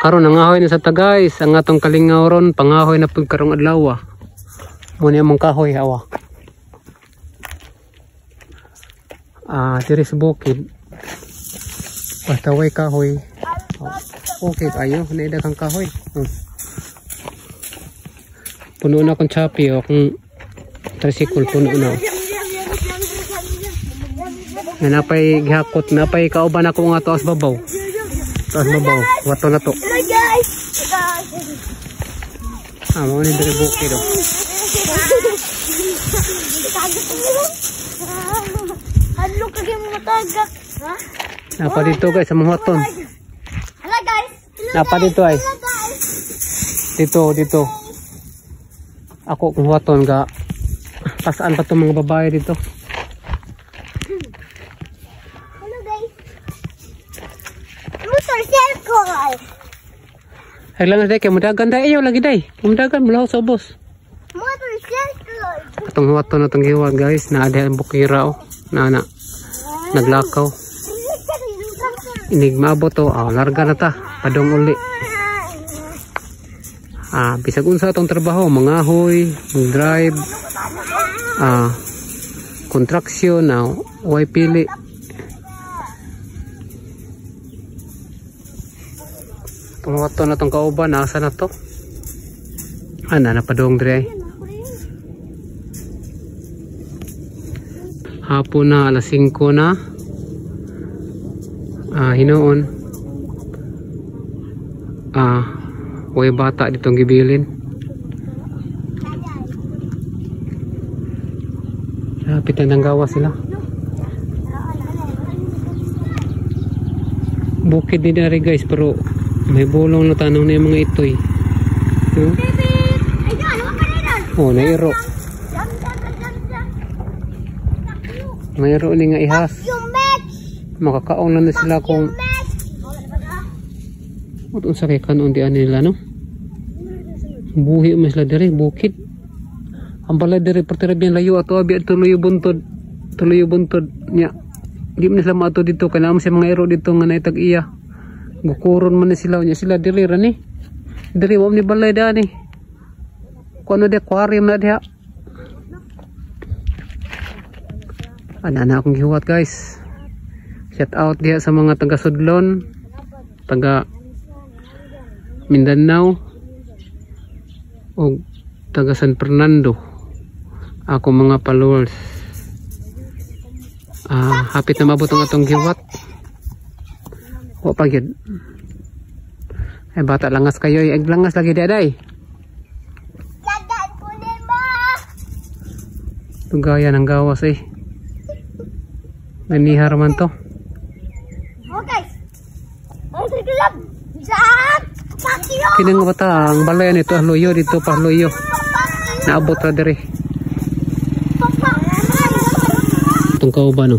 Karon nangahoy na sa ta guys, ang atong kalingaw ron pangahoy na pud karong adlaw. Muna mong kahoy awa. Diri sa bukid. Basta way kahoy. Okay kayo, naida kang kahoy. Puno na akong chapi o kung tricycle puno na. Napay gihakot, napay kauban ako nga taas babaw. Taas babaw, wato na to. Hello guys! Mga ni diri bukid o. Halo kagay mo matagak. Napa dito guys, sa muhaton. Hello guys! Napa dito ay. Dito. Ako kung huwaton ga. Pasaan pa itong mga babae dito. Hello guys! Motorcycle! Ay lang na day, kaya mudagan day. Ayaw lagi day. Mudagan, mulaw sa ubos. Motorcycle! Itong huwaton na itong hiwag guys. Naada ang bukira o. Naglakaw. Inig maabot o. Larga na ta. Padong uli. Bisag unsa atong trabaho, mangahoy, mag-drive, contraction, way pili. Tungwato na tong kauban, asa na to? Napadong diri ay. Hapon na, alas 5 na. Hinoon. Way bata ditong gibilin. Lapit na ng gawa sila. Bukid din na rin guys, pero may bulong na tanong na yung mga itoy. Nairo. Nairo ni nga ihas. Makakaon lang na sila kung utong sakay kanon di nila no. Buhi mas la diri bukid. Ang bala diri pertirabian layo ato abi tuloy buntod nya. Di man sila maato dito kana sa mga ero dito nga naitag iya. Gukuron man sila nya sila diri ra ni. Diri wa ni balay da ni. Kuno de aquarium na diha. Ana akong gihuwat guys. Shout out diha sa mga taga Sudlon, taga Mindanao o taga San Fernando. Ako mga followers. Hapit na mabot ang atong giwat. Wa pa gyud. Ay bata langas kayo, ay langas lagi daday. Dadan ko din ba? Tugaya ng gawas eh. Nanihar man to. Okay. Ay sige. Jack! Kinang bata ang balayan ito Ahloyo dito pa Ahloyo. Naabot ra diri. Itong kauban no.